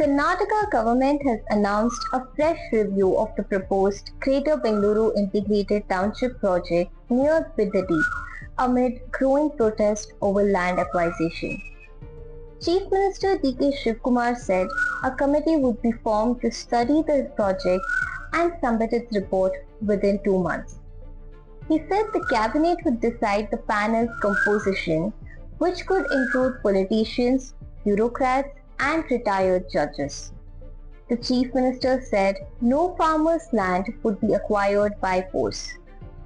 Karnataka government has announced a fresh review of the proposed Greater Bengaluru Integrated Township project near Bidadi amid growing protest over land acquisition. Chief Minister D.K. Shivkumar said a committee would be formed to study the project and submit its report within 2 months. He said the cabinet would decide the panel's composition, which could include politicians, bureaucrats, and retired judges. The Chief Minister said no farmer's land would be acquired by force.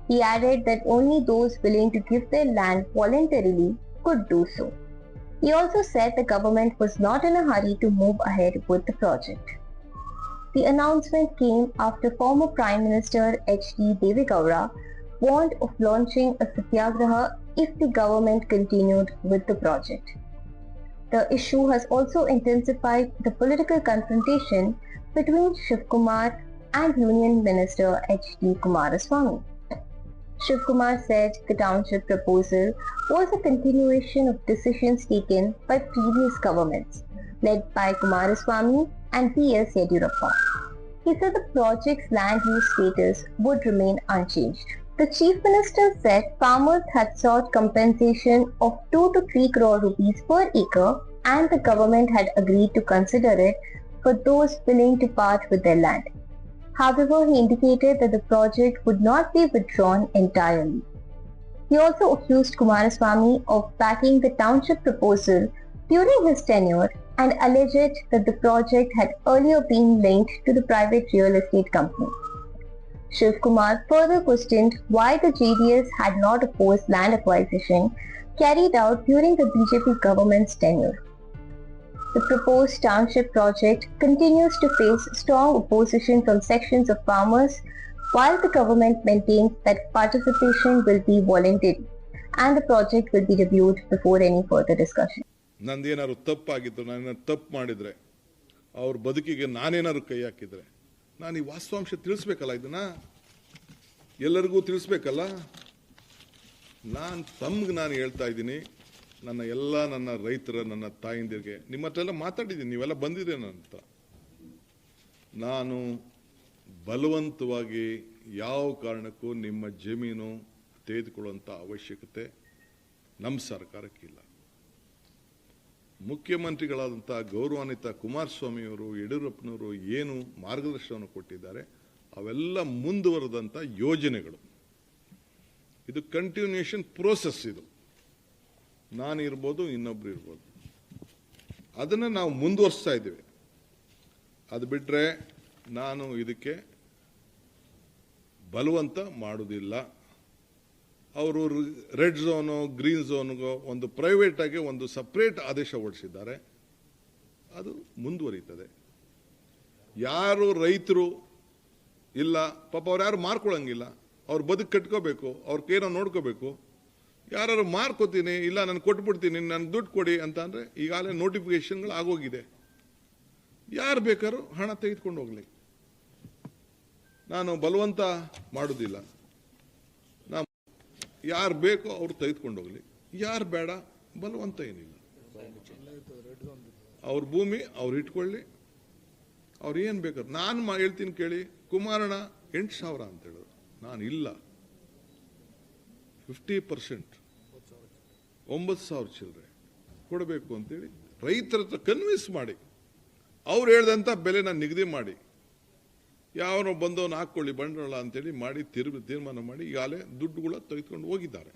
He added that only those willing to give their land voluntarily could do so. He also said the government was not in a hurry to move ahead with the project. The announcement came after former Prime Minister H.D. Devegaura warned of launching a satyagraha if the government continued with the project. The issue has also intensified the political confrontation between Shivkumar and Union Minister H.D. Kumaraswamy. Shivkumar said the township proposal was a continuation of decisions taken by previous governments, led by Kumaraswamy and B.S. Yediyurappa. He said the project's land use status would remain unchanged. The Chief Minister said farmers had sought compensation of 2 to 3 crore rupees per acre and the government had agreed to consider it for those willing to part with their land. However, he indicated that the project would not be withdrawn entirely. He also accused Kumaraswamy of backing the township proposal during his tenure and alleged that the project had earlier been linked to the private real estate company. Shivkumar further questioned why the JDS had not opposed land acquisition carried out during the BJP government's tenure. The proposed township project continues to face strong opposition from sections of farmers, while the government maintains that participation will be voluntary and the project will be reviewed before any further discussion. ನಂದೇನಾದ್ರು ತಪ್ಪಾಗಿತ್ತು, ನಾನೇನಾದ್ರು ತಪ್ಪು ಮಾಡಿದರೆ, ಅವ್ರ ಬದುಕಿಗೆ ನಾನೇನಾದ್ರು ಕೈ ಹಾಕಿದರೆ, ನಾನು ಈ ವಾಸ್ತವಾಂಶ ತಿಳಿಸ್ಬೇಕಲ್ಲ, ಇದನ್ನ ಎಲ್ಲರಿಗೂ ತಿಳಿಸ್ಬೇಕಲ್ಲ. ನಾನು ಹೇಳ್ತಾ ಇದ್ದೀನಿ, ನನ್ನ ರೈತರ, ನನ್ನ ತಾಯಿಂದಿರಿಗೆ ನಿಮ್ಮ ಹತ್ರ ಎಲ್ಲ ಮಾತಾಡಿದ್ದೀನಿ, ನೀವೆಲ್ಲ ಬಂದಿದೆ ನನ್ನ ಹತ್ರ. ನಾನು ಬಲವಂತವಾಗಿ ಯಾವ ಕಾರಣಕ್ಕೂ ನಿಮ್ಮ ಜಮೀನು ತೆಗೆದುಕೊಳ್ಳುವಂಥ ಅವಶ್ಯಕತೆ ನಮ್ಮ ಸರ್ಕಾರಕ್ಕಿಲ್ಲ. ಮುಖ್ಯಮಂತ್ರಿಗಳಾದಂಥ ಗೌರವಾನ್ವಿತ ಕುಮಾರಸ್ವಾಮಿಯವರು, ಯಡಿಯೂರಪ್ಪನವರು ಏನು ಮಾರ್ಗದರ್ಶನವನ್ನು ಕೊಟ್ಟಿದ್ದಾರೆ ಅವೆಲ್ಲ ಮುಂದುವರೆದಂಥ ಯೋಜನೆಗಳು. ಇದು ಕಂಟಿನ್ಯೂಷನ್ ಪ್ರೋಸೆಸ್. ಇದು ನಾನಿರ್ಬೋದು, ಇನ್ನೊಬ್ರು ಇರ್ಬೋದು, ಅದನ್ನು ನಾವು ಮುಂದುವರಿಸ್ತಾ ಇದ್ದೇವೆ. ಅದು ಬಿಟ್ಟರೆ ನಾನು ಇದಕ್ಕೆ ಬಲವಂತ ಮಾಡೋದಿಲ್ಲ. ಅವರು ರೆಡ್ ಝೋನು, ಗ್ರೀನ್ ಝೋನ್ಗೋ ಒಂದು ಪ್ರೈವೇಟ್ ಆಗಿ ಒಂದು ಸಪ್ರೇಟ್ ಆದೇಶ ಹೊರಡಿಸಿದ್ದಾರೆ, ಅದು ಮುಂದುವರಿತದೆ. ಯಾರು ರೈತರು ಇಲ್ಲ ಪಾಪ, ಅವ್ರು ಯಾರು ಮಾರ್ಕೊಳ್ಳಂಗಿಲ್ಲ, ಅವ್ರ ಬದುಕು ಕಟ್ಕೋಬೇಕು, ಅವ್ರ ಕೈನ ನೋಡ್ಕೋಬೇಕು. ಯಾರು ಮಾರ್ಕೋತೀನಿ, ಇಲ್ಲ ನಾನು ಕೊಟ್ಬಿಡ್ತೀನಿ, ನನಗೆ ದುಡ್ಡು ಕೊಡಿ ಅಂತ ಅಂದರೆ ಈಗಾಗಲೇ ನೋಟಿಫಿಕೇಶನ್ಗಳು ಆಗೋಗಿದೆ. ಯಾರು ಬೇಕಾದ್ರೂ ಹಣ ತೆಗೆದುಕೊಂಡು ಹೋಗ್ಲಿ, ನಾನು ಬಲವಂತ ಮಾಡೋದಿಲ್ಲ. ಯಾರು ಬೇಕೋ ಅವ್ರು ತೆಗೆದುಕೊಂಡು ಹೋಗ್ಲಿ, ಯಾರು ಬೇಡ ಬಲವಂತ ಏನಿಲ್ಲ. ಅವ್ರ ಭೂಮಿ ಅವ್ರು ಇಟ್ಕೊಳ್ಳಿ, ಅವ್ರು ಏನು ಬೇಕಾದ್ರು. ನಾನು ಹೇಳ್ತೀನಿ ಕೇಳಿ, ಕುಮಾರಣ್ಣ 8,000 ಅಂತ ಹೇಳಿದ್ರು, ನಾನು ಇಲ್ಲ 50% 9,000 ಚಿಲ್ಲರೆ ಕೊಡಬೇಕು ಅಂತೇಳಿ ರೈತರ ಹತ್ರ ಕನ್ವಿನ್ಸ್ ಮಾಡಿ, ಅವ್ರು ಹೇಳ್ದಂಥ ಬೆಲೆನ ನಿಗದಿ ಮಾಡಿ, ಯಾವನೋ ಬಂದವನು ಹಾಕ್ಕೊಳ್ಳಿ ಬಂಡವಾಳ ಅಂತೇಳಿ ಮಾಡಿ ತೀರ್ಮಾನ ಮಾಡಿ ಈಗಾಗಲೇ ದುಡ್ಡುಗಳ ತೆಗೆದುಕೊಂಡು ಹೋಗಿದ್ದಾರೆ.